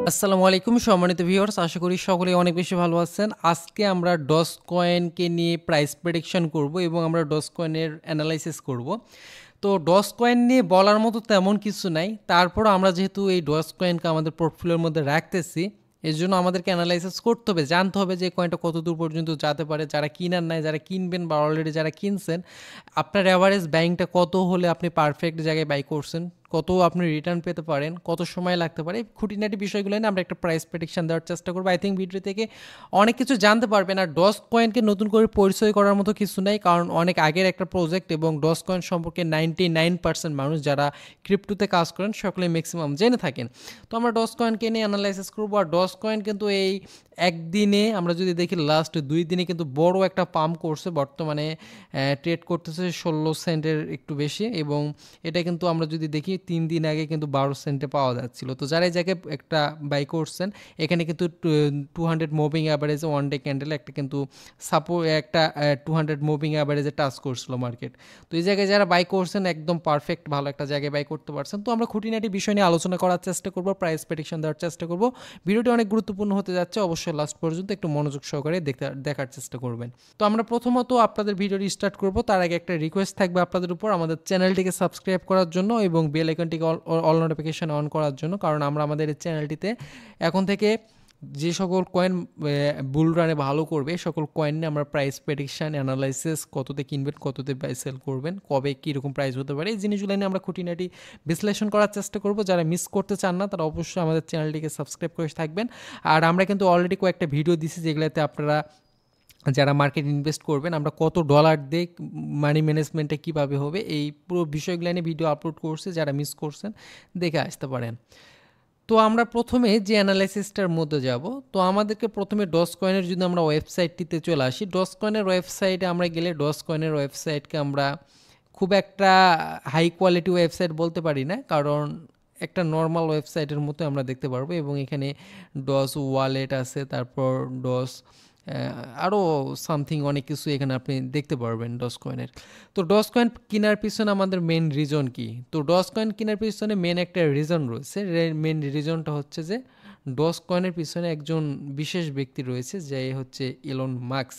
আসসালামু আলাইকুম সম্মানিত ভিউয়ার্স, আশা করি সকলেই অনেক বেশি ভালো আছেন। আজকে আমরা ডজ কয়েনকে নিয়ে প্রাইস প্রেডিকশন করব এবং আমরা ডজ কয়েনের অ্যানালাইসিস করব। তো ডজ কয়েন নিয়ে বলার মতো তেমন কিছু নাই, তারপর আমরা যেহেতু এই ডজ কয়েনকে আমাদের পোর্টফোলিওর মধ্যে রাখতেছি, এর জন্য আমাদেরকে অ্যানালাইসিস করতে হবে, জানতে হবে যে কয়েনটা কত দূর পর্যন্ত যেতে পারে। যারা কিনার নাই, যারা কিনবেন বা অলরেডি যারা কিনছেন, আপনার অ্যাভারেজ বাইংটা কত হলে আপনি পারফেক্ট জায়গায় বাই করছেন, কত আপনি রিটার্ন পেতে পারেন, কত সময় লাগতে পারে, খুঁটিনাটি বিষয়গুলো নিয়ে আমরা একটা প্রাইস প্রেডিকশন দেওয়ার চেষ্টা করবো। আই থিঙ্ক ভিডিও থেকে অনেক কিছু জানতে পারবেন। আর ডজ কয়েনকে নতুন করে পরিচয় করার মতো কিছু নাই, কারণ অনেক আগের একটা প্রজেক্ট এবং ডজ কয়েন সম্পর্কে 99% মানুষ যারা ক্রিপ্টোতে কাজ করেন সকলে ম্যাক্সিমাম জেনে থাকেন। তো আমরা ডজ কয়েনকে নিয়ে অ্যানালাইসিস করবো। আর ডজ কয়েন কিন্তু এই একদিনে আমরা যদি দেখি লাস্ট 2 দিনে কিন্তু বড় একটা পাম্প করছে, বর্তমানে ট্রেড করতেছে 16 সেন্টের একটু বেশি, এবং এটা কিন্তু আমরা যদি দেখি 3 দিন আগে কিন্তু 12 সেন্টে পাওয়া যাচ্ছিল। তো যারা এই জায়গায় একটা বাই করছেন, এখানে কিন্তু 200 মুভিং অ্যাভারেজে ওয়ান ডে ক্যান্ডেল একটা কিন্তু একটা 200 মুভিং অ্যাভারেজে টাচ করছিল মার্কেট। তো এই জায়গায় যারা বাই করছেন একদম পারফেক্ট ভালো একটা জায়গায় বাই করতে পারছেন। তো আমরা খুঁটিনাটি বিষয় নিয়ে আলোচনা করার চেষ্টা করবো, প্রাইস প্রেডিকশন দেওয়ার চেষ্টা করব। ভিডিওটি অনেক গুরুত্বপূর্ণ হতে যাচ্ছে, অবশ্যই লাস্ট পর্যন্ত একটু মনোযোগ সহকারে দেখার চেষ্টা করবেন। তো আমরা প্রথমত আপনাদের ভিডিওটি স্টার্ট করব, তার আগে একটা রিকোয়েস্ট থাকবে আপনাদের উপর, আমাদের চ্যানেলটিকে সাবস্ক্রাইব করার জন্য এবং বেল আইকনটিকে অল নোটিফিকেশন অন করার জন্য, কারণ আমরা আমাদের এই চ্যানেলটিতে এখন থেকে যে সকল কয়েন বুল রানে ভালো করবে সকল কয়েন নিয়ে আমরা প্রাইস প্রেডিকশন অ্যানালাইসিস, কততে কিনবেন, কততে বাই সেল করবেন, কবে কীরকম প্রাইস হতে পারে, এই জিনিসগুলো নিয়ে আমরা খুঁটিনাটি বিশ্লেষণ করার চেষ্টা করব। যারা মিস করতে চান না তারা অবশ্যই আমাদের চ্যানেলটিকে সাবস্ক্রাইব করে থাকবেন। আর আমরা কিন্তু অলরেডি কয়েকটা ভিডিও দিছি যেগুলোতে আপনারা যারা মার্কেট ইনভেস্ট করবেন, আমরা কত ডলার দিয়ে মানি ম্যানেজমেন্টে কীভাবে হবে, এই পুরো বিষয়গুলো নিয়ে ভিডিও আপলোড করছে, যারা মিস করছেন দেখে আসতে পারেন। তো আমরা প্রথমে যে অ্যানালাইসিসটার মধ্যে যাব, তো আমাদেরকে প্রথমে ডজ কয়েনের যদি আমরা ওয়েবসাইটটিতে চলে আসি, ডজ কয়েনের ওয়েবসাইটে আমরা গেলে ডজ কয়েনের ওয়েবসাইটকে আমরা খুব একটা হাই কোয়ালিটি ওয়েবসাইট বলতে পারি না, কারণ একটা নর্মাল ওয়েবসাইটের মতো আমরা দেখতে পারবো। এবং এখানে ডজ ওয়ালেট আছে, তারপর ডজ আরও সামথিং অনেক কিছু এখানে আপনি দেখতে পারবেন ডজ কয়েনের। তো ডজ কয়েন কেনার পিছনে আমাদের মেন রিজন কি? তো ডজ কয়েন কেনার পিছনে মেন একটা রিজন রয়েছে। মেন রিজনটা হচ্ছে যে ডজ কয়েনের পিছনে একজন বিশেষ ব্যক্তি রয়েছে, যে হচ্ছে ইলন মাস্ক।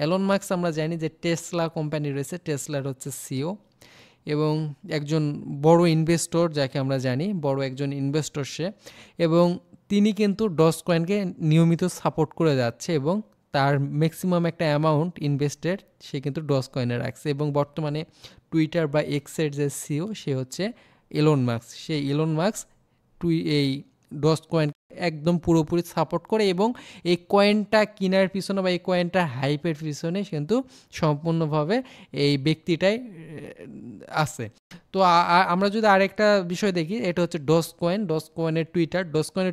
ইলন মাস্ক আমরা জানি যে টেসলা কোম্পানি রয়েছে, টেসলার হচ্ছে সিও এবং একজন বড় ইনভেস্টর, যাকে আমরা জানি বড় একজন ইনভেস্টর সে, এবং তিনি কিন্তু ডজ কয়েনকে নিয়মিত সাপোর্ট করে যাচ্ছে এবং তার ম্যাক্সিমাম একটা অ্যামাউন্ট ইনভেস্টেড সে কিন্তু ডজ কয়েনে রাখছে। এবং বর্তমানে টুইটার বা এক্সের যে সিও সে হচ্ছে ইলন মাস্ক। সেই ইলন মাস্ক এই ডজ কয়েন একদম পুরোপুরি সাপোর্ট করে এবং এই কয়েনটা কেনার পিছনে বা এই কয়েনটা হাইপের পিছনে কিন্তু সম্পূর্ণভাবে এই ব্যক্তিটাই আছে। তো আমরা যদি আরেকটা বিষয় দেখি, এটা হচ্ছে ডজ কয়েন। ডজ কয়েনের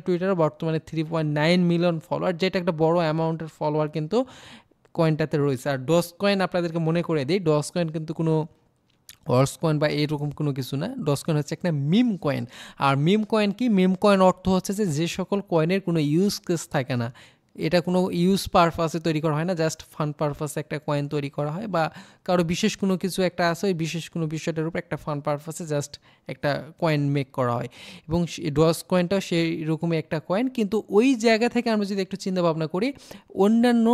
টুইটারে বর্তমানে 3.9 মিলিয়ন ফলোয়ার, যেটা একটা বড় অ্যামাউন্টের ফলোয়ার কিন্তু কয়েনটাতে রয়েছে। আর ডজ কয়েন আপনাদেরকে মনে করে দিই, ডজ কয়েন কিন্তু কোনো হর্স কয়েন বা এইরকম কোনো কিছু না। ডজ কয়েন হচ্ছে একটা মিম কয়েন। আর মিম কয়েন কি? মিম কয়েন অর্থ হচ্ছে যে সকল কয়েনের কোনো ইউজ কেস থাকে না, এটা কোনো ইউজ পারপাসে তৈরি করা হয় না, জাস্ট ফান পারপাসে একটা কয়েন তৈরি করা হয়, বা কারো বিশেষ কোনো কিছু একটা আছে, ওই বিশেষ কোনো বিষয়টার উপর একটা ফান পারপাসে জাস্ট একটা কয়েন মেক করা হয়। এবং ডজ কয়েনটাও সেই রকমই একটা কয়েন, কিন্তু ওই জায়গা থেকে আমরা যদি একটু চিন্তা ভাবনা করি, অন্যান্য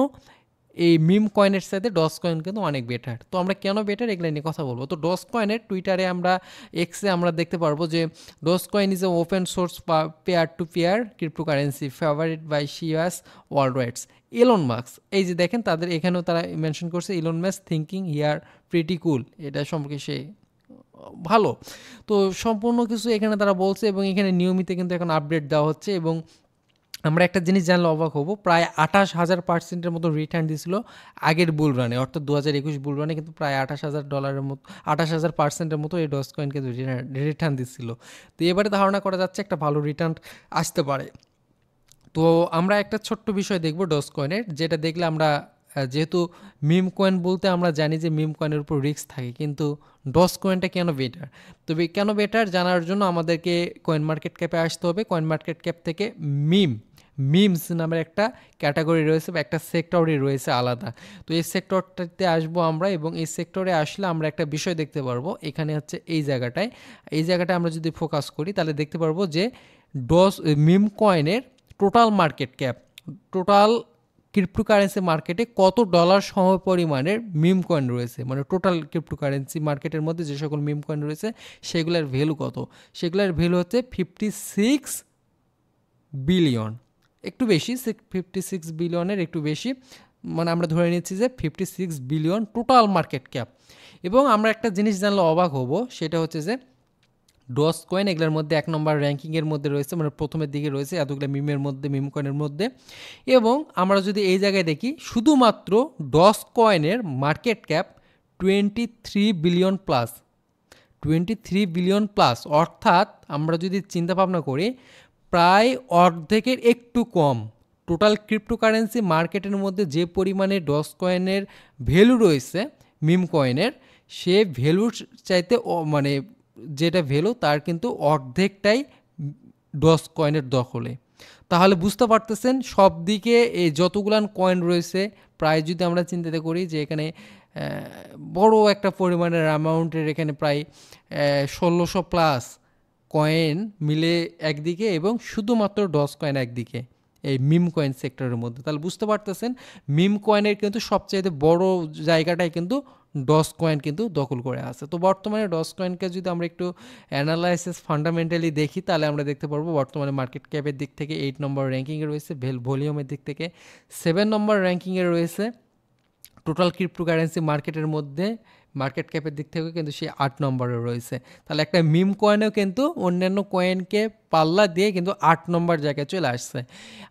এই মিম কয়েনের সাথে ডজ কয়েন কিন্তু অনেক বেটার। তো আমরা কেন বেটার এগুলো নিয়ে কথা বলবো। তো ডজ কয়েনের টুইটারে আমরা এক্সে আমরা দেখতে পারবো যে dodge coin is a open source pair two pair cryptocurrency favourite by শিয়াস world rights Elon Musk. এই যে দেখেন তাদের এখানেও তারা মেনশন করছে Elon Musk thinking here pretty কুল, এটা সম্পর্কে সে ভালো। তো সম্পূর্ণ কিছু এখানে তারা বলছে এবং এখানে নিয়মিত কিন্তু এখন আপডেট দেওয়া হচ্ছে। এবং আমরা একটা জিনিস জানলে অবাক হবো, প্রায় 28,000% মতো রিটার্ন দিয়েছিল আগের বুল রানে, অর্থাৎ 2021 বুল রানে কিন্তু প্রায় $28,000 মতো 28,000% মতো এই ডজ কয়েন কিন্তু রিটার্ন দিচ্ছিল। তো এবারে ধারণা করা যাচ্ছে একটা ভালো রিটার্ন আসতে পারে। তো আমরা একটা ছোট্ট বিষয় দেখব ডজ কয়েনের, যেটা দেখলে আমরা যেহেতু মিম কয়েন বলতে আমরা জানি যে মিম কয়েনের উপর রিস্ক থাকে, কিন্তু ডজ কয়েনটা কেন বেটার? তবে কেন বেটার জানার জন্য আমাদেরকে কয়েন মার্কেট ক্যাপে আসতে হবে। কয়েন মার্কেট ক্যাপ থেকে মিমস নামের একটা ক্যাটাগরি রয়েছে বা একটা সেক্টরই রয়েছে আলাদা। তো এই সেক্টরটাতে আসবো আমরা, এবং এই সেক্টরে আসলে আমরা একটা বিষয় দেখতে পারবো। এখানে হচ্ছে এই জায়গাটায় আমরা যদি ফোকাস করি তাহলে দেখতে পারবো যে মিম কয়েনের total market cap, total cryptocurrency মার্কেটে কত ডলার সম পরিমাণের মিম কয়েন রয়েছে, মানে টোটাল ক্রিপ্টোকারেন্সি মার্কেটের মধ্যে যে সকল মিম কয়েন রয়েছে সেগুলোর ভ্যালু কত, সেগুলোর ভ্যালু হচ্ছে 56 বিলিয়ন, একটু বেশি, 56 বিলিয়নের একটু বেশি, মানে আমরা ধরে নিচ্ছি যে 56 বিলিয়ন টোটাল মার্কেট ক্যাপ। এবং আমরা একটা জিনিস জানলে অবাক হব, সেটা হচ্ছে যে ডস কয়েন এগুলোর মধ্যে 1 নম্বর র্যাঙ্কিংয়ের মধ্যে রয়েছে, মানে প্রথমের দিকে রয়েছে এতগুলো মিমের মধ্যে, মিম কয়েনের মধ্যে। এবং আমরা যদি এই জায়গায় দেখি শুধুমাত্র ডস কয়েনের market cap 23 billion plus, 23 billion plus, অর্থাৎ আমরা যদি চিন্তা ভাবনা করি প্রায় অর্ধেকের একটু কম টোটাল ক্রিপ্টোকারেন্সি মার্কেটের মধ্যে যে পরিমাণে ডস কয়েনের ভ্যালু রয়েছে মিম কয়েনের, সে ভ্যালুর চাইতে মানে যেটা ভ্যালু তার কিন্তু অর্ধেকটাই ডস কয়েনের দখলে। তাহলে বুঝতে পারতেছেন সব দিকে এই যতগুলান কয়েন রয়েছে, প্রায় যদি আমরা চিন্তা করি যে এখানে বড় একটা পরিমাণের অ্যামাউন্টের এখানে প্রায় 1600 প্লাস কয়েন মিলে একদিকে এবং শুধুমাত্র ডস কয়েন একদিকে এই মিম কয়েন সেক্টরের মধ্যে। তাহলে বুঝতে পারতেছেন মিম কয়েনের কিন্তু সবচাইতে বড় জায়গাটাই কিন্তু ডস কয়েন কিন্তু দখল করে আছে। তো বর্তমানে ডস কয়েনকে যদি আমরা একটু অ্যানালাইসিস ফান্ডামেন্টালি দেখি তাহলে আমরা দেখতে পারবো বর্তমানে মার্কেট ক্যাপের দিক থেকে 8 নম্বর র্যাঙ্কিংয়ে রয়েছে, ভলিউমের দিক থেকে 7 নম্বর র্যাঙ্কিংয়ে রয়েছে, টোটাল ক্রিপ্টোকারেন্সি মার্কেটের মধ্যে মার্কেট ক্যাপের দিক থেকে কিন্তু সে 8 নম্বরে রয়েছে। তাহলে একটা মিম কয়েনও কিন্তু অন্যান্য কয়েনকে পাল্লা দিয়ে কিন্তু 8 নম্বর জায়গায় চলে আসছে।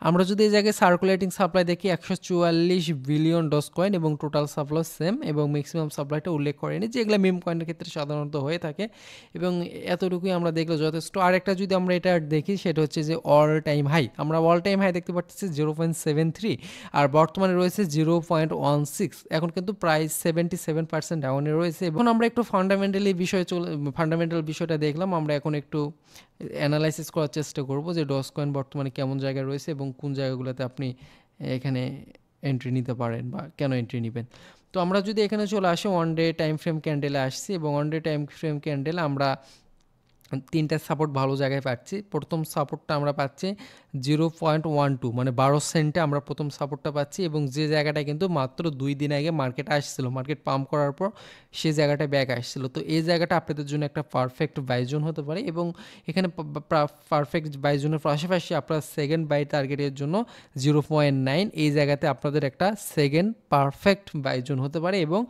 আমরা যদি এই জায়গায় সার্কুলেটিং সাপ্লাই দেখি 144 বিলিয়ন ডস কয়েন এবং টোটাল সাপ্লাই সেম, এবং ম্যাক্সিমাম সাপ্লাইটা উল্লেখ করেনি, যেগুলো মিম কয়েনের ক্ষেত্রে সাধারণত হয়ে থাকে, এবং এতটুকুই আমরা দেখলে যথেষ্ট। আরেকটা যদি আমরা এটা দেখি সেটা হচ্ছে যে অল টাইম হাই, আমরা অল টাইম হাই দেখতে পাচ্ছি 0.73, আর বর্তমানে রয়েছে 0.16, এখন কিন্তু প্রায় 77% ডাউনে রয়েছে। এখন আমরা একটু ফান্ডামেন্টাল বিষয়টা দেখলাম, আমরা এখন একটু অ্যানালাইসিস করার চেষ্টা করব যে ডস কয়েন বর্তমানে কেমন জায়গায় রয়েছে এবং কোন জায়গাগুলোতে আপনি এখানে এন্ট্রি নিতে পারেন বা কেন এন্ট্রি নেবেন। তো আমরা যদি এখানে চলে আসি ওয়ান ডে টাইম ফ্রেম ক্যান্ডেলে আসছি, এবং ওয়ান ডে টাইম ফ্রেম ক্যান্ডেলে আমরা 3টা সাপোর্ট ভালো জায়গায় পাচ্ছি। প্রথম সাপোর্টটা আমরা পাচ্ছি 0.12, মানে 12 সেন্টে আমরা প্রথম সাপোর্টটা পাচ্ছি, এবং যে জায়গাটা কিন্তু মাত্র 2 দিন আগে মার্কেট আসছিল, মার্কেট পাম্প করার পর সেই জায়গাটা ব্যাক আসছিল। তো এই জায়গাটা আপনাদের জন্য একটা পারফেক্ট বাই জোন হতে পারে, এবং এখানে পারফেক্ট বাই জোনের পাশাপাশি আপনার সেকেন্ড বাই টার্গেটের জন্য 0.9, এই জায়গাতে আপনাদের একটা সেকেন্ড পারফেক্ট বাই জোন হতে পারে। এবং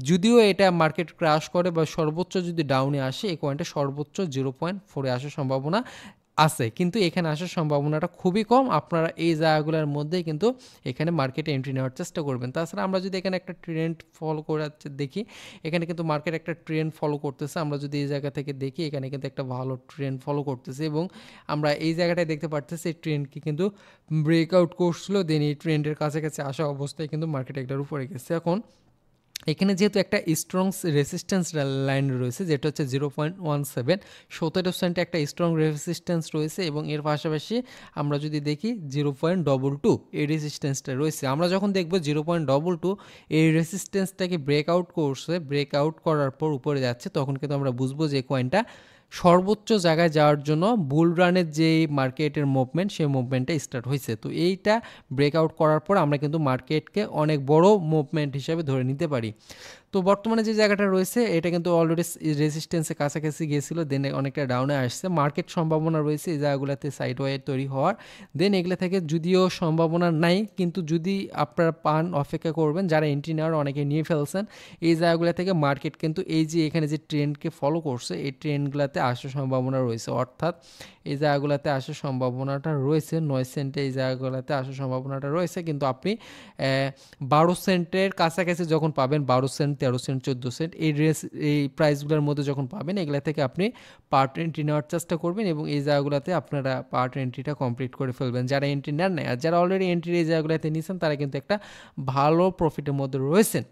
যদিও এটা মার্কেট ক্র্যাশ করে বা সর্বোচ্চ যদি ডাউনে আসে এই কয়েনটা সর্বোচ্চ 0.4 আসার সম্ভাবনা আছে, কিন্তু এখানে আসার সম্ভাবনাটা খুবই কম। আপনারা এই জায়গাগুলোর মধ্যেই কিন্তু এখানে মার্কেটে এন্ট্রি নেওয়ার চেষ্টা করবেন। তাছাড়া আমরা যদি এখানে একটা ট্রেন্ড ফলো করে দেখি, এখানে কিন্তু মার্কেট একটা ট্রেন্ড ফলো করতেছে। আমরা যদি এই জায়গা থেকে দেখি এখানে কিন্তু একটা ভালো ট্রেন্ড ফলো করতেছে, এবং আমরা এই জায়গাটায় দেখতে পারতেছি এই ট্রেন্ডকে কিন্তু ব্রেকআউট করছিল, দেন এই ট্রেন্ডের কাছাকাছি আসা অবস্থায় কিন্তু মার্কেট একটার উপরে গেছে। এখন এখানে যেহেতু একটা স্ট্রং রেসিস্ট্যান্স লাইন রয়েছে যেটা হচ্ছে 0.17, 17 সেন্টে একটা স্ট্রং রেসিস্ট্যান্স রয়েছে, এবং এর পাশাপাশি আমরা যদি দেখি 0.22 এই রেসিস্ট্যান্সটা রয়েছে। আমরা যখন দেখব 0.22 এই রেসিস্ট্যান্সটাকে ব্রেকআউট করছে, ব্রেকআউট করার পর উপরে যাচ্ছে, তখন কিন্তু আমরা বুঝবো যে কয়েনটা সর্বোচ্চ জায়গায় যাওয়ার জন্য বুল রানের যে মার্কেটের মুভমেন্ট সেই মুভমেন্টটা স্টার্ট হয়েছে। তো এইটা ব্রেকআউট করার পর আমরা কিন্তু মার্কেটকে অনেক বড় মুভমেন্ট হিসাবে ধরে নিতে পারি। তো বর্তমানে যে জায়গাটা রয়েছে এটা কিন্তু অলরেডি রেজিস্ট্যান্সের কাছাকাছি গিয়েছিল, দেন অনেকটা ডাউনে আসছে। মার্কেট সম্ভাবনা রয়েছে এই জায়গাগুলোতে সাইডওয়ে তৈরি হওয়ার, দেন এগুলো থেকে যদিও সম্ভাবনা নাই, কিন্তু যদি আপনারা পান অপেক্ষা করবেন, যারা এন্ট্রি নেওয়ার অনেকে নিয়ে ফেলছেন এই জায়গাগুলো থেকে মার্কেট কিন্তু এই যে এখানে যে ট্রেন্ডকে ফলো করছে এই ট্রেন্ডগুলোতে আসার সম্ভাবনা রয়েছে, অর্থাৎ এই জায়গাগুলোতে আসার সম্ভাবনাটা রয়েছে 9 সেন্টে, এই জায়গাগুলোতে আসার সম্ভাবনাটা রয়েছে। কিন্তু আপনি 12 সেন্টের কাছাকাছি যখন পাবেন, 12 সেন্ট, 13 সেন্ট, 14 সেন্ট এই প্রাইসগুলোর মধ্যে যখন পাবেন, এগুলা থেকে আপনি পার্ট এন্ট্রি নেওয়ার চেষ্টা করবেন, এবং এই জায়গাগুলোতে আপনারা পার্ট এন্ট্রিটা কমপ্লিট করে ফেলবেন যারা এন্ট্রি নেন নাই। আর যারা অলরেডি এন্ট্রি এই জায়গাগুলোতে নিয়েছেন তারা কিন্তু একটা ভালো প্রফিটের মধ্যে রয়েছেন।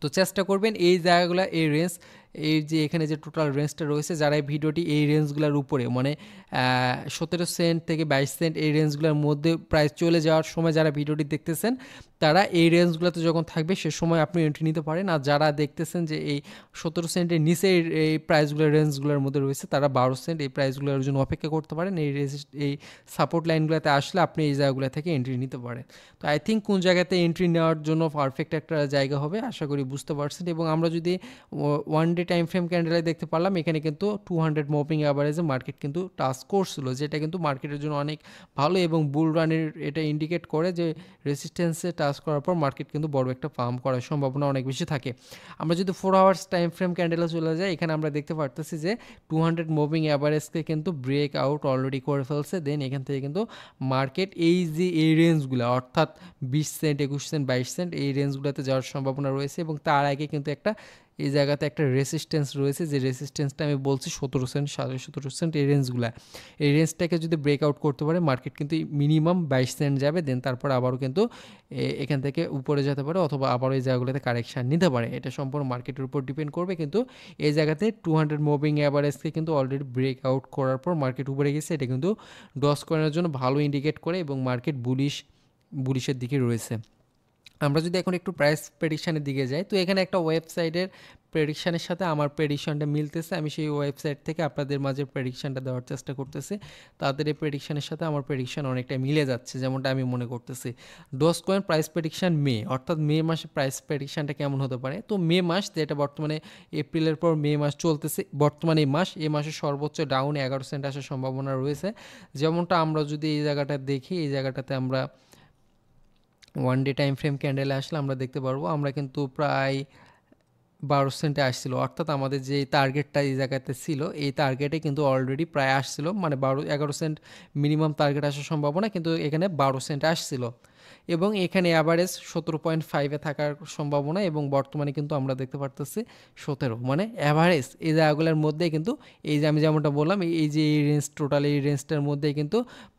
তো চেষ্টা করবেন এই জায়গাগুলো, এই রেঞ্জ এই যে এখানে যে টোটাল রেঞ্জটা রয়েছে, যারা এই ভিডিওটি এই রেঞ্জগুলোর উপরে মানে 17 সেন্ট থেকে 22 সেন্ট এই রেঞ্জগুলোর মধ্যে প্রাইস চলে যাওয়ার সময় যারা ভিডিওটি দেখতেছেন, তারা এই রেঞ্জগুলোতে যখন থাকবে সে সময় আপনি এন্ট্রি নিতে পারেন। আর যারা দেখতেছেন যে এই 17 সেন্টের নিচে এই প্রাইসগুলোর রেঞ্জগুলোর মধ্যে রয়েছে, তারা 12 সেন্ট এই প্রাইসগুলোর জন্য অপেক্ষা করতে পারেন। এই সাপোর্ট লাইনগুলোতে আসলে আপনি এই জায়গাগুলো থেকে এন্ট্রি নিতে পারেন। তো আই থিঙ্ক কোন জায়গাতে এন্ট্রি নেওয়ার জন্য পারফেক্ট একটা জায়গা হবে আশা করি বুঝতে পারছেন। এবং আমরা যদি ওয়ান ডে টাইম ফ্রেম ক্যান্ডেলে দেখতে পারলাম, এখানে কিন্তু 200 মুভিং অ্যাভারেজে মার্কেট কিন্তু টাচ করছিল, যেটা কিন্তু মার্কেটের জন্য অনেক ভালো এবং বুল রানের এটা ইন্ডিকেট করে যে রেসিস্ট্যান্সে টাচ করার পর মার্কেট কিন্তু বড় একটা পাম্প করার সম্ভাবনা অনেক বেশি থাকে। আমরা যদি 4 আওয়ার্স টাইম ফ্রেম ক্যান্ডেলে চলে যাই, এখানে আমরা দেখতে পারতেছি যে 200 মুভিং অ্যাভারেজকে কিন্তু ব্রেক আউট অলরেডি করে ফেলছে। দেন এখান থেকে কিন্তু মার্কেট এই যে এই রেঞ্জগুলো অর্থাৎ 20 সেন্ট, 21 সেন্ট, 22 সেন্ট এই রেঞ্জগুলোতে যাওয়ার সম্ভাবনা রয়েছে। এবং তার আগে কিন্তু একটা এই জায়গাতে একটা রেসিস্ট্যান্স রয়েছে, যে রেসিস্ট্যান্সটা আমি বলছি 17 সেন্ট, 17.5 সেন্ট এই রেঞ্জগুলো। এই রেঞ্জটাকে যদি ব্রেকআউট করতে পারে মার্কেট কিন্তু মিনিমাম 22 সেন্ট যাবে। দেন তারপর আবারও কিন্তু এখান থেকে উপরে যেতে পারে অথবা আবারও এই জায়গাগুলোতে কারেকশান নিতে পারে। এটা সম্পূর্ণ মার্কেটের উপর ডিপেন্ড করবে। কিন্তু এই জায়গাতে 200 মুভিং অ্যাভারেজকে কিন্তু অলরেডি ব্রেকআউট করার পর মার্কেট উপরে গেছে। এটা কিন্তু ডজ কয়েনের জন্য ভালো ইন্ডিকেট করে এবং মার্কেট বুলিশের দিকে রয়েছে। আমরা যদি এখন একটু প্রাইস প্রেডিকশানের দিকে যাই, তো এখানে একটা ওয়েবসাইটের প্রেডিকশানের সাথে আমার প্রেডিকশানটা মিলতেছে। আমি সেই ওয়েবসাইট থেকে আপনাদের মাঝে প্রেডিকশানটা দেওয়ার চেষ্টা করতেছি। তাদের এই প্রেডিকশানের সাথে আমার প্রেডিকশান অনেকটা মিলে যাচ্ছে, যেমনটা আমি মনে করতেছি। ডজ কয়েন প্রাইস প্রেডিকশান মে, অর্থাৎ মে মাসে প্রাইস প্রেডিকশানটা কেমন হতে পারে। তো মে মাস, যেটা বর্তমানে এপ্রিলের পর মে মাস চলতেছে, বর্তমানে এই মাসে সর্বোচ্চ ডাউন 11 সেন্ট আসার সম্ভাবনা রয়েছে। যেমনটা আমরা যদি এই জায়গাটা দেখি, এই জায়গাটাতে আমরা ওয়ান ডে টাইম ফ্রেম ক্যান্ডেলে আসলে আমরা দেখতে পারবো আমরা কিন্তু প্রায় 12 সেন্টে আসছিল, অর্থাৎ আমাদের যে টার্গেটটা এই জায়গাতে ছিল এই টার্গেটে কিন্তু অলরেডি প্রায় আসছিল, মানে 11 সেন্ট মিনিমাম টার্গেট আসার সম্ভাবনা, কিন্তু এখানে 12 সেন্টে আসছিল। এবং এখানে অ্যাভারেজ 17.5-এ থাকার সম্ভাবনা, এবং বর্তমানে কিন্তু আমরা দেখতে পারতেছি 17, মানে অ্যাভারেজ এই জায়গাগুলোর মধ্যে কিন্তু এই যে আমি যেমনটা বললাম এই যে এই রেঞ্জ, টোটাল এই রেঞ্জটার মধ্যে কিন্তু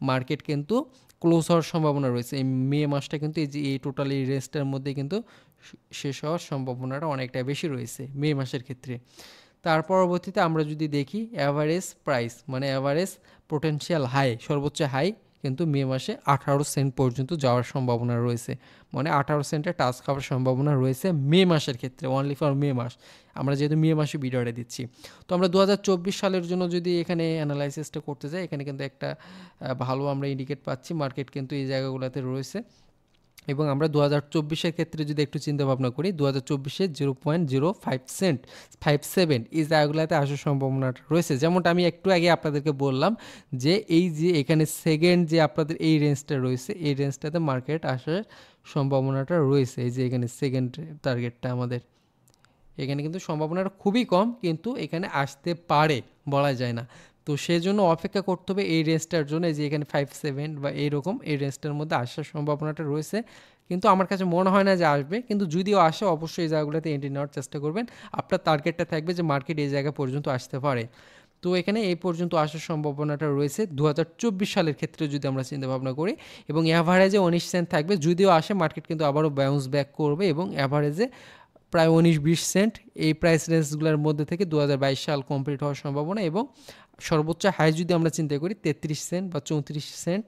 মার্কেট কিন্তু ক্লোজ হওয়ার সম্ভাবনা রয়েছে। এই মে মাসটা কিন্তু এই যে এই টোটাল এই রেঞ্জটার মধ্যে কিন্তু শেষ হওয়ার সম্ভাবনাটা অনেকটা বেশি রয়েছে মে মাসের ক্ষেত্রে। তার পরবর্তীতে আমরা যদি দেখি অ্যাভারেজ প্রাইস, মানে অ্যাভারেজ পোটেনশিয়াল হাই, সর্বোচ্চ হাই কিন্তু মে মাসে 18 সেন্ট পর্যন্ত যাওয়ার সম্ভাবনা রয়েছে, মানে 18 সেন্টে টাচ খাওয়ার সম্ভাবনা রয়েছে মে মাসের ক্ষেত্রে, অনলি ফর মে মাস। আমরা যেহেতু মে মাসে ভিডিওটা দিচ্ছি, তো আমরা 2024 সালের জন্য যদি এখানে অ্যানালাইসিসটা করতে যাই, এখানে কিন্তু একটা ভালো আমরা ইন্ডিকেট পাচ্ছি মার্কেট কিন্তু এই জায়গাগুলোতে রয়েছে। এবং আমরা 2024-এর ক্ষেত্রে যদি একটু চিন্তা ভাবনা করি, 2024-এ 0.057 এই জায়গাগুলোতে আসার সম্ভাবনাটা রয়েছে। যেমনটা আমি একটু আগে আপনাদেরকে বললাম যে এই যে এখানে সেকেন্ড যে আপনাদের এই রেঞ্জটা রয়েছে, এই রেঞ্জটাতে মার্কেট আসার সম্ভাবনাটা রয়েছে। এই যে এখানে সেকেন্ড টার্গেটটা আমাদের, এখানে কিন্তু সম্ভাবনাটা খুবই কম, কিন্তু এখানে আসতে পারে, বলা যায় না। তো সেজন্য অপেক্ষা করতে হবে এই রেঞ্জটার জন্য, যে এখানে 57 বা এইরকম এই রেঞ্জটার মধ্যে আসার সম্ভাবনাটা রয়েছে। কিন্তু আমার কাছে মনে হয় না যে আসবে, কিন্তু যদিও আসে অবশ্যই এই জায়গাগুলোতে এন্ট্রি নেওয়ার চেষ্টা করবেন। আপনার টার্গেটটা থাকবে যে মার্কেট এই জায়গা পর্যন্ত আসতে পারে। তো এখানে এই পর্যন্ত আসার সম্ভাবনাটা রয়েছে 2024 সালের ক্ষেত্রে যদি আমরা চিন্তা ভাবনা করি, এবং অ্যাভারেজে 19 সেন্ট থাকবে। যদিও আসে মার্কেট কিন্তু আবারও বাউন্স ব্যাক করবে, এবং অ্যাভারেজে প্রায় 19-20 সেন্ট এই প্রাইস রেঞ্জগুলোর মধ্যে থেকে 2022 সাল কমপ্লিট হওয়ার সম্ভাবনা। এবং সর্বোচ্চ হাই যদি আমরা চিন্তা করি 33 সেন্ট বা 34 সেন্ট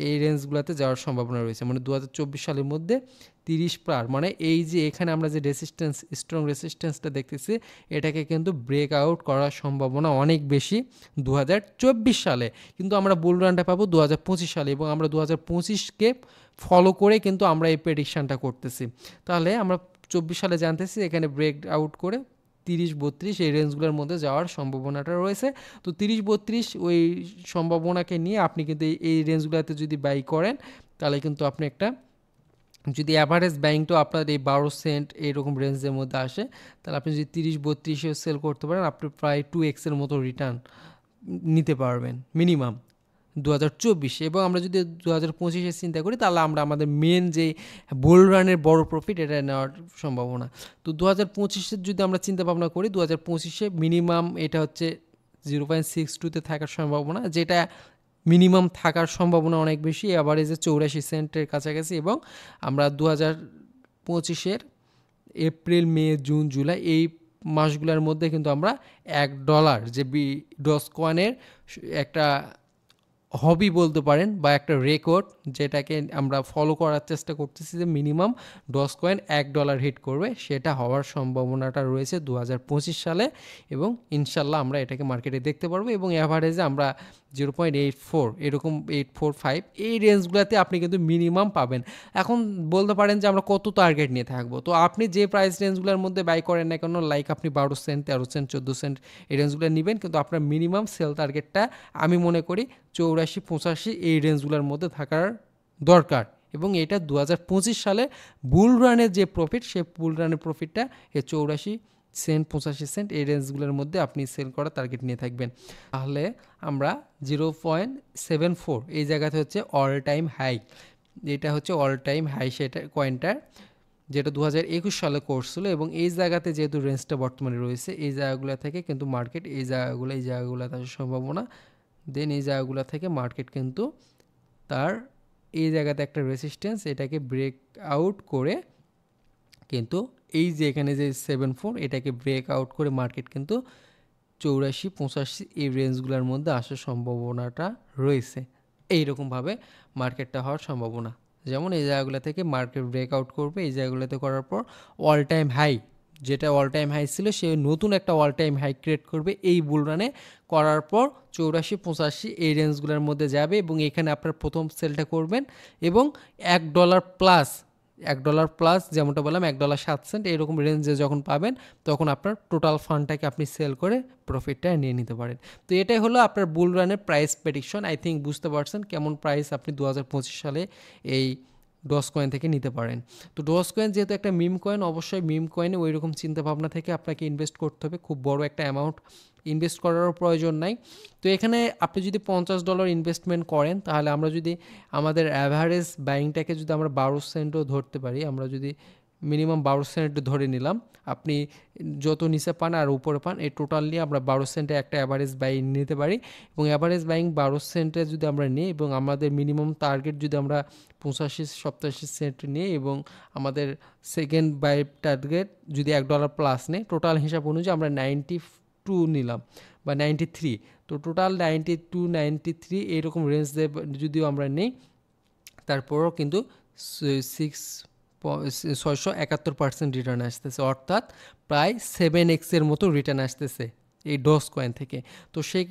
এই রেঞ্জগুলোতে যাওয়ার সম্ভাবনা রয়েছে, মানে 2024 সালের মধ্যে 30 পার, মানে এই যে এখানে আমরা যে রেসিস্ট্যান্স, স্ট্রং রেসিস্ট্যান্সটা দেখতেছি, এটাকে কিন্তু ব্রেক আউট করার সম্ভাবনা অনেক বেশি 2024 সালে। কিন্তু আমরা বুল রানটা পাবো 2025 সালে, এবং আমরা 2025-কে ফলো করে কিন্তু আমরা এই প্রেডিকশানটা করতেছি। তাহলে আমরা 24 সালে জানতেছি এখানে ব্রেক আউট করে 30-32 এই রেঞ্জগুলোর মধ্যে যাওয়ার সম্ভাবনাটা রয়েছে। তো 30-32 ওই সম্ভাবনাকে নিয়ে আপনি কিন্তু এই রেঞ্জগুলোতে যদি বাই করেন, তাহলে কিন্তু আপনি একটা, যদি অ্যাভারেজ ব্যাংকটাও আপনার এই 12 সেন্ট এইরকম রেঞ্জের মধ্যে আসে, তাহলে আপনি যদি 30-32-এ সেল করতে পারেন, আপনি প্রায় 2x-এর মতো রিটার্ন নিতে পারবেন মিনিমাম 2024। এবং আমরা যদি 2025-এ চিন্তা করি, তাহলে আমরা আমাদের মেন যে বুল রানের বড় প্রফিট এটা নেওয়ার সম্ভাবনা। তো 2025-এর যদি আমরা চিন্তা ভাবনা করি, 2025-এ মিনিমাম এটা হচ্ছে 0.62-তে থাকার সম্ভাবনা, যেটা মিনিমাম থাকার সম্ভাবনা অনেক বেশি, অ্যাভারেজে 84 সেন্টের কাছাকাছি। এবং আমরা 2025-এর এপ্রিল, মে, জুন, জুলাই এই মাসগুলোর মধ্যে কিন্তু আমরা $1 যে ডস কয়েনের একটা হবি বলতে পারেন বা একটা রেকর্ড যেটাকে আমরা ফলো করার চেষ্টা করতেছি যে মিনিমাম ডস কয়েন $1 হিট করবে, সেটা হওয়ার সম্ভাবনাটা রয়েছে 2025 সালে এবং ইনশাল্লাহ আমরা এটাকে মার্কেটে দেখতে পারবো এবং অ্যাভারেজে আমরা 0.84 এরকম 845 এই রেঞ্জগুলোতে আপনি কিন্তু মিনিমাম পাবেন। এখন বলতে পারেন যে আমরা কত টার্গেট নিয়ে থাকবো, তো আপনি যে প্রাইস রেঞ্জগুলোর মধ্যে বাই করেন না কেন, লাইক আপনি 12 সেন্ট 13 সেন্ট 14 সেন্ট এই রেঞ্জগুলো নেবেন, কিন্তু আপনার মিনিমাম সেল টার্গেটটা আমি মনে করি 84-85 এই রেঞ্জগুলোর মধ্যে থাকার দরকার এবং এটা 2025 সালে বুল রানের যে প্রফিট, সেই বুল রানের প্রফিটটা এই 84 সেন্ট 85 সেন্ট এই রেঞ্জগুলোর মধ্যে আপনি সেল করার টার্গেট নিয়ে থাকবেন। তাহলে আমরা 0.74 এই জায়গাতে হচ্ছে অল টাইম হাই, এটা হচ্ছে অল টাইম হাই সেটা কয়েনটার, যেটা 2021 সালে করছিল এবং এই জায়গাতে যেহেতু রেঞ্জটা বর্তমানে রয়েছে এই জায়গাগুলো থেকে কিন্তু মার্কেট এই জায়গাগুলোতে আসার সম্ভাবনা, দেন এই জায়গাগুলো থেকে মার্কেট কিন্তু তার এই জায়গাতে একটা রেসিস্ট্যান্স এটাকে ব্রেক আউট করে কিন্তু এই যে এখানে যে 74 এটাকে ব্রেক আউট করে মার্কেট কিন্তু 84-85 এই রেঞ্জগুলোর মধ্যে আসার সম্ভাবনাটা রয়েছে। এইরকমভাবে মার্কেটটা হওয়ার সম্ভাবনা, যেমন এই জায়গাগুলো থেকে মার্কেট ব্রেকআউট করবে, এই জায়গাগুলোতে করার পর অল টাইম হাই, যেটা অল টাইম হাই ছিল সে নতুন একটা অল টাইম হাই ক্রিয়েট করবে এই বুল রানে, করার পর 84-85 এই রেঞ্জগুলোর মধ্যে যাবে এবং এখানে আপনার প্রথম সেলটা করবেন এবং $1 প্লাস যেমনটা বললাম $1.07 এরকম রেঞ্জে যখন পাবেন তখন আপনার টোটাল ফান্ডটাকে আপনি সেল করে প্রফিটটা নিয়ে নিতে পারেন। তো এটাই হলো আপনার বুল রানের প্রাইস প্রেডিকশন। আই থিঙ্ক বুঝতে পারছেন কেমন প্রাইস আপনি 2025 সালে এই ডস কয়েন থেকে নিতে পারেন। তো ডস কয়েন যেহেতু একটা মিম কয়েন, অবশ্যই মিম কয়েনে ওই রকম চিন্তাভাবনা থেকে আপনাকে ইনভেস্ট করতে হবে, খুব বড় একটা অ্যামাউন্ট ইনভেস্ট করারও প্রয়োজন নাই। তো এখানে আপনি যদি $50 ইনভেস্টমেন্ট করেন তাহলে আমরা যদি আমাদের অ্যাভারেজ বাইংটাকে যদি আমরা 12 সেন্টও ধরতে পারি, আমরা যদি মিনিমাম 12 সেন্ট ধরে নিলাম, আপনি যত নিচে পান আর উপরে পান এই টোটাল নিয়ে আমরা 12 সেন্টে একটা অ্যাভারেজ বাইং নিতে পারি এবং অ্যাভারেজ বাইং 12 সেন্টে যদি আমরা নিই এবং আমাদের মিনিমাম টার্গেট যদি আমরা 85-87 সেন্ট নিই এবং আমাদের সেকেন্ড বাই টার্গেট যদি $1 প্লাস নেই, টোটাল হিসাব অনুযায়ী আমরা 92 নিলাম বা 93, তো টোটাল 92-93 এইরকম রেঞ্জ যদিও আমরা নেই তারপরও কিন্তু 671% রিটার্ন আসতেছে, অর্থাৎ প্রায় 7x এর মতো রিটার্ন আসতেছে এই ডস কয়েন থেকে। তো সেই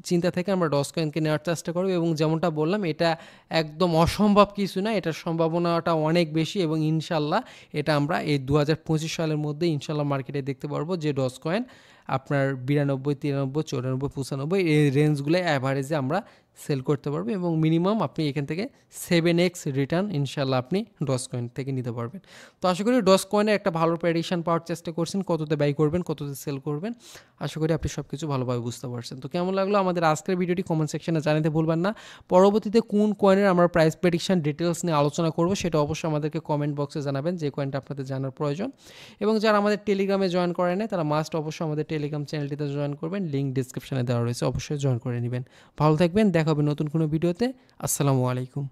চিন্তা থেকে আমরা ডস কয়েনকে নেওয়ার চেষ্টা করব এবং যেমনটা বললাম এটা একদম অসম্ভব কিছু না, এটার সম্ভাবনাটা অনেক বেশি এবং ইনশাল্লাহ এটা আমরা এই 2025 সালের মধ্যে ইনশাল্লাহ মার্কেটে দেখতে পারবো যে ডস কয়েন আপনার 92, 93, 94, 95 এই রেঞ্জগুলো অ্যাভারেজে আমরা সেল করতে পারবো এবং মিনিমাম আপনি এখান থেকে 7x রিটার্ন ইনশাল্লাহ আপনি ডস কয়েন থেকে নিতে পারবেন। তো আশা করি ডস কয়েনের একটা ভালো প্রেডিকশন পাওয়ার চেষ্টা করছেন, কততে বাই করবেন কততে সেল করবেন, আশা করি আপনি সব কিছু ভালোভাবে বুঝতে পারছেন। তো কেমন লাগলো আমাদের আজকের ভিডিওটি কমেন্ট সেকশনে জানাতে ভুলবেন না। পরবর্তীতে কোন কয়েনের আমরা প্রাইস প্রেডিকশন ডিটেলস নিয়ে আলোচনা করব সেটা অবশ্যই আমাদেরকে কমেন্ট বক্সে জানাবেন, যে কয়েনটা আপনাদের জানার প্রয়োজন। এবং যারা আমাদের টেলিগ্রামে জয়েন করে নেয় তারা মাস্ট অবশ্যই আমাদের টেলিগ্রাম চ্যানেলটিতে জয়েন করবেন, লিঙ্ক ডিসক্রিপশনে দেওয়া রয়েছে, অবশ্যই জয়েন করে নেবেন। ভালো থাকবেন, দেখা হবে নতুন কোনো ভিডিওতে। আসসালামু আলাইকুম।